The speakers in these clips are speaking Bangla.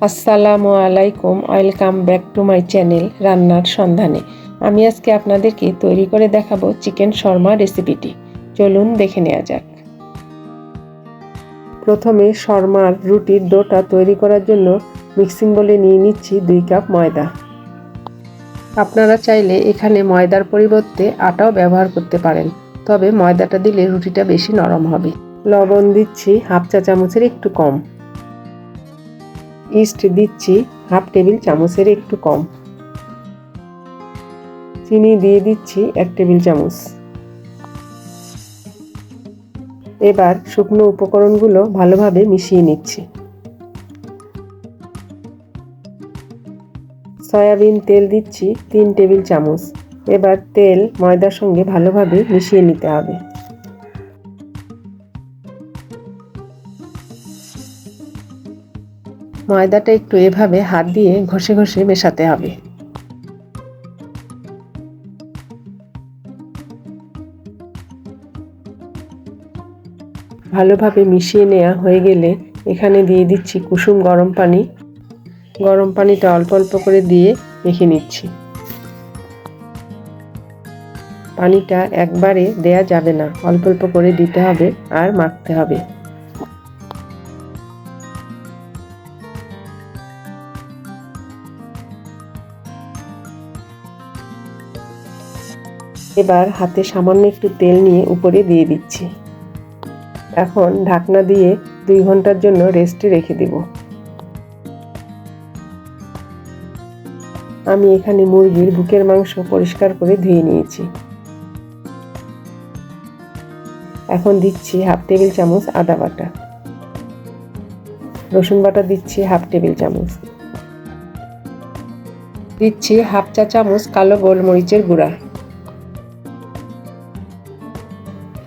আসসালামু আলাইকুম, welcome back to my channel রান্নার সন্ধানে। আমি আজকে আপনাদেরকে তৈরি করে দেখাবো চিকেন শর্মা রেসিপিটি। চলুন দেখে নেওয়া যাক। প্রথমে শর্মার রুটির ডোটা তৈরি করার জন্য মিক্সিং বোলে নিয়ে নিচ্ছি 2 কাপ ময়দা। আপনারা চাইলে এখানে ময়দার পরিবর্তে আটাও ব্যবহার করতে পারেন, তবে ময়দাটা দিলে রুটিটা বেশি নরম হবে। লবণ দিচ্ছি হাফ চা চামচের একটু কম। ইস্ট দিচ্ছি হাফ টেবিল চামচের একটু কম। চিনি দিয়ে দিচ্ছি 1 টেবিল চামচ। এবার শুকনো উপকরণগুলো ভালোভাবে মিশিয়ে নিচ্ছি। সয়াবিন তেল দিচ্ছি 3 টেবিল চামচ। এবার তেল ময়দার সঙ্গে ভালোভাবে মিশিয়ে নিতে হবে। ময়দাটা একটু এভাবে হাত দিয়ে ঘষে ঘষে মেশাতে হবে। ভালোভাবে মিশিয়ে নেওয়া হয়ে গেলে এখানে দিয়ে দিচ্ছি কুসুম গরম পানি। গরম পানিটা অল্প অল্প করে দিয়ে মেখে নিচ্ছি। পানিটা একবারে দেয়া যাবে না, অল্প অল্প করে দিতে হবে আর মাখতে হবে। এবার হাতে সামান্য একটু তেল নিয়ে উপরে দিয়ে দিচ্ছি। এখন ঢাকনা দিয়ে 2 ঘন্টার জন্য রেস্টে রেখে দেব। আমি এখানে মুরগির বুকের মাংস পরিষ্কার করে ধুয়ে নিয়েছি। এখন দিচ্ছি হাফ টেবিল চামচ আদা বাটা। রসুন বাটা দিচ্ছি হাফ টেবিল চামচ। দিচ্ছি হাফ চা চামচ কালো গোলমরিচের গুঁড়া।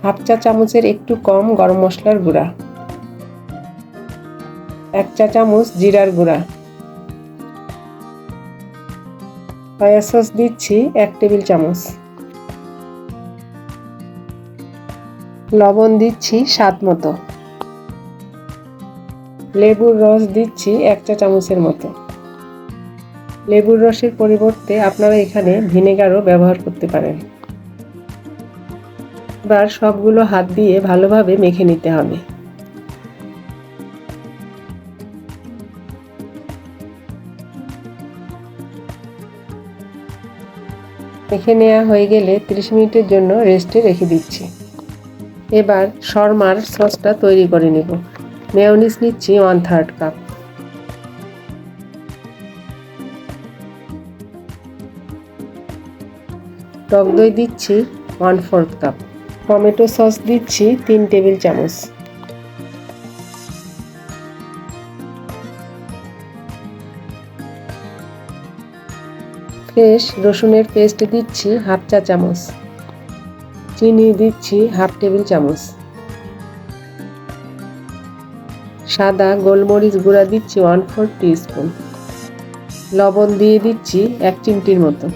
হাফ চা চামচের একটু কম গরম মশলার গুঁড়া। 1 চা চামচ জিরার গুঁড়া। সয়া সস দিচ্ছি 1 টেবিল চামচ। লবণ দিচ্ছি স্বাদ মতো। লেবুর রস দিচ্ছি 1 চা চামচের মতো। লেবুর রসের পরিবর্তে আপনারা এখানে ভিনেগারও ব্যবহার করতে পারেন। এবার সবগুলো হাত দিয়ে ভালোভাবে মেখে নিতে হবে। মেখে নেওয়া হয়ে গেলে 30 মিনিটের জন্য রেস্টে রেখে দিচ্ছি। এবার শর্মার সসটা তৈরি করে নেব। মেয়োনিজ নিচ্ছি 1/3 কাপ। টক দই দিচ্ছি 1/4 কাপ। টমেটো সস দিচ্ছি 3 টেবিল চামচ। ফ্রেশ রসুনের পেস্ট দিচ্ছি হাফ চা চামচ। চিনি দিচ্ছি হাফ টেবিল চামচ। সাদা গোলমরিচ গুঁড়া দিচ্ছি 1/4 টিস্পুন। লবণ দিয়ে দিচ্ছি 1 চিমটির মতো।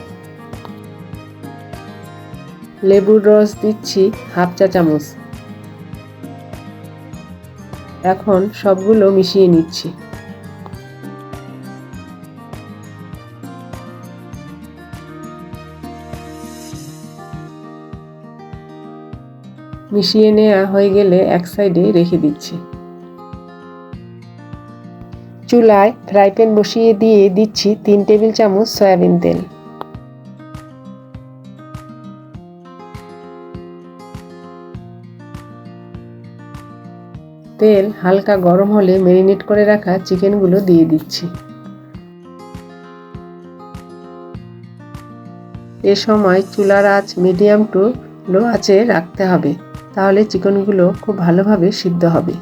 লেবুর রস দিচ্ছি হাফ চা চামচ। এখন সবগুলো মিশিয়ে নিচ্ছি। মিশিয়ে নেওয়া হয়ে গেলে এক সাইডে রেখে দিচ্ছি। চুলায় ফ্রাই প্যান বসিয়ে দিয়ে দিচ্ছি 3 টেবিল চামচ সয়াবিন তেল। তেল হালকা গরম হলে ম্যারিনেট করে রাখা চিকেনগুলো দিয়ে দিচ্ছি। এ সময় চুলার আঁচ মিডিয়াম টু লো আঁচে রাখতে হবে, তাহলে চিকেনগুলো খুব ভালোভাবে সিদ্ধ হবে।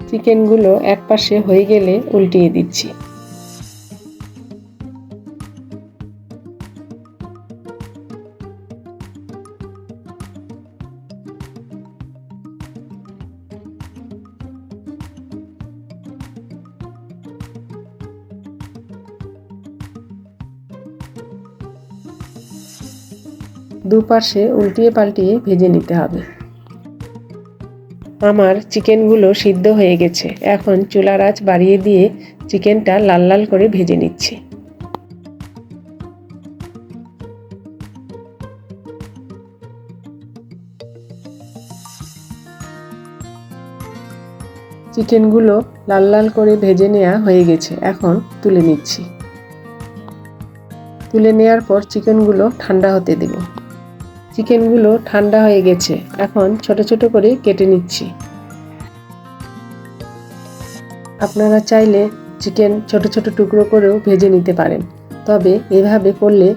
চিকেনগুলো এক পাশে হয়ে গেলে উল্টিয়ে দিচ্ছি। দুপাশে উল্টিয়ে পাল্টিয়ে ভেজে নিতে হবে। আমার চিকেনগুলো সিদ্ধ হয়ে গেছে। এখন চুলার আঁচ বাড়িয়ে দিয়ে চিকেনটা লাল লাল করে ভেজে নিচ্ছি। চিকেনগুলো লাল লাল করে ভেজে নেওয়া হয়ে গেছে। এখন তুলে নিচ্ছি। তুলে নেওয়ার পর চিকেনগুলো ঠান্ডা হতে দেব। চিকেনগুলো ঠান্ডা হয়ে গেছে। এখন ছোট ছোট করে কেটে নিচ্ছি। আপনারা চাইলে চিকেন ছোট ছোট টুকরো করেও ভেজে নিতে পারেন, তবে এভাবে করলে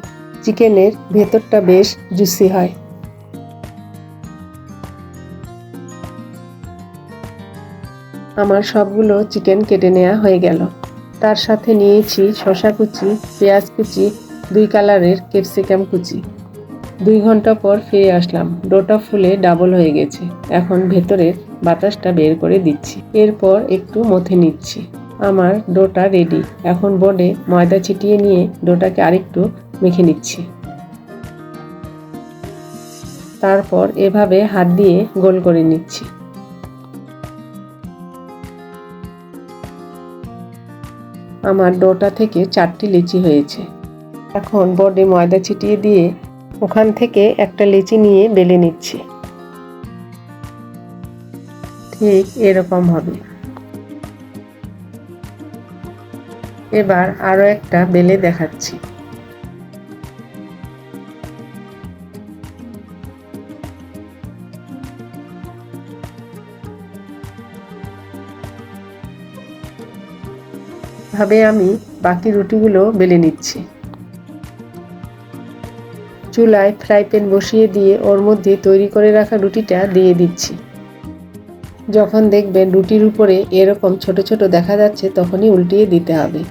চিকেনের ভেতরটা বেশ জুসি হয়। আমার সবগুলো চিকেন কেটে নেওয়া হয়ে গেল। তার সাথে নিয়েছি শসা কুচি, পেঁয়াজ কুচি, 2 কালারের ক্যাপসিকাম কুচি। 2 ঘন্টা পর ফিরে আসলাম। ডোটা ফুলে ডাবল হয়ে গেছে। এখন ভেতরের বাতাসটা বের করে দিচ্ছি। এরপর একটু মথে নিচ্ছি। আমার ডোটা রেডি। এখন বোর্ডে ময়দা ছিটিয়ে নিয়ে ডোটাকে আরেকটু মেখে নিচ্ছি। তারপর এভাবে হাত দিয়ে গোল করে নিচ্ছি। আমার ডোটা থেকে 4টি লিচি হয়েছে। এখন বোর্ডে ময়দা ছিটিয়ে দিয়ে ওখান থেকে একটা লিচি নিয়ে বেলে নিচ্ছি। ঠিক এরকম হবে। এবার আরো একটা বেলে দেখাচ্ছি। ভাবে আমি বাকি রুটিগুলো বেলে নিচ্ছি। চুলায় ফ্রাই প্যান বসিয়ে দিয়ে ওর মধ্যে তৈরি করে রাখা রুটিটা দিয়ে দিচ্ছি। যখন দেখবেন রুটির উপরে এরকম ছোট ছোট দেখা যাচ্ছে তখনই উল্টিয়ে দিতে হবে।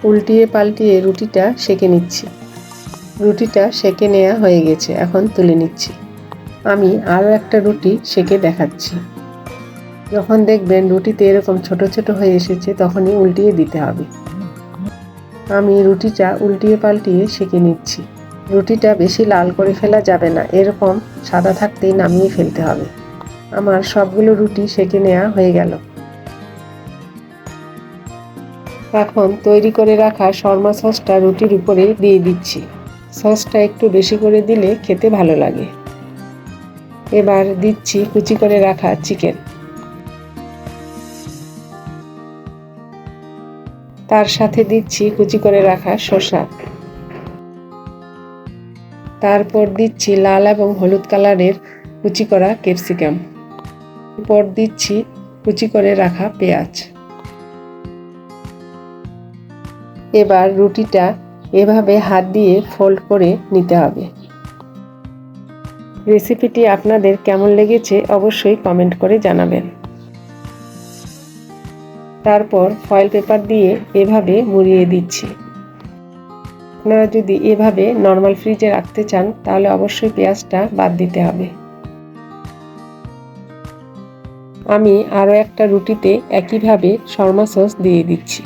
উল্টিয়ে পাল্টিয়ে রুটিটা সেঁকে নিচ্ছি। রুটিটা সেঁকে নেওয়া হয়ে গেছে। এখন তুলে নিচ্ছি। আমি আরও একটা রুটি সেঁকে দেখাচ্ছি। যখন দেখবেন রুটিতে এরকম ছোট ছোট হয়ে এসেছে তখনই উল্টিয়ে দিতে হবে। আমি রুটিটা উল্টিয়ে পাল্টিয়ে সেঁকে নিচ্ছি। রুটিটা বেশি লাল করে ফেলা যাবে না, এরকম সাদা থাকতেই নামিয়ে ফেলতে হবে। আমার সবগুলো রুটি সেঁকে নেওয়া হয়ে গেল। এখন তৈরি করে রাখা শর্মা সসটা রুটির উপরে দিয়ে দিচ্ছি। সসটা একটু বেশি করে দিলে খেতে ভালো লাগে। এবার দিচ্ছি কুচি করে রাখা চিকেন। তার সাথে দিচ্ছি কুচি করে রাখা শসা। তারপর দিচ্ছি লাল এবং হলুদ কালারের কুচি করা ক্যাপসিকাম। এরপর দিচ্ছি কুচি করে রাখা পেঁয়াজ। এবার রুটিটা এভাবে হাত দিয়ে ফোল্ড করে নিতে হবে। রেসিপিটি আপনাদের কেমন লেগেছে অবশ্যই কমেন্ট করে জানাবেন। তারপর ফয়েল পেপার দিয়ে এভাবে মুড়িয়ে দিচ্ছি। আপনারা যদি এভাবে নর্মাল ফ্রিজে রাখতে চান তাহলে অবশ্যই পেঁয়াজটা বাদ দিতে হবে। আমি আরও একটা রুটিতে একইভাবে শর্মা সস দিয়ে দিচ্ছি।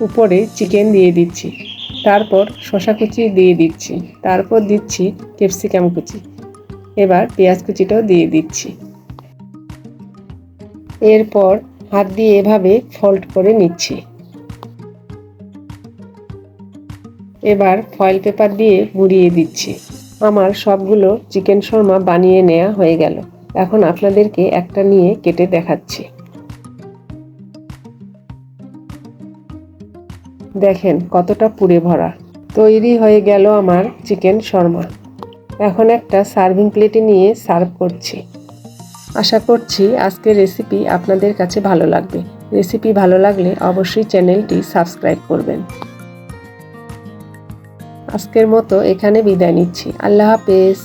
উপরে চিকেন দিয়ে দিচ্ছি। তারপর শসা কুচি দিয়ে দিচ্ছি। তারপর দিচ্ছি ক্যাপসিকাম কুচি। এবার পেঁয়াজ কুচিটাও দিয়ে দিচ্ছি। এরপর হাত দিয়ে এভাবে ফোল্ড করে নিচ্ছি। এবার ফয়েল পেপার দিয়ে মুড়িয়ে দিচ্ছি। আমার সবগুলো চিকেন শর্মা বানিয়ে নেওয়া হয়ে গেল। এখন আপনাদেরকে একটা নিয়ে কেটে দেখাচ্ছি। দেখেন কতটা পুড়ে ভরা। তৈরি হয়ে গেল আমার চিকেন শর্মা। এখন একটা সার্ভিং প্লেটে নিয়ে সার্ভ করছি। আশা করছি আজকের রেসিপি আপনাদের কাছে ভালো লাগবে। রেসিপি ভালো লাগলে অবশ্যই চ্যানেলটি সাবস্ক্রাইব করবেন। আজকের মতো এখানে বিদায় নিচ্ছি। আল্লাহ হাফেজ।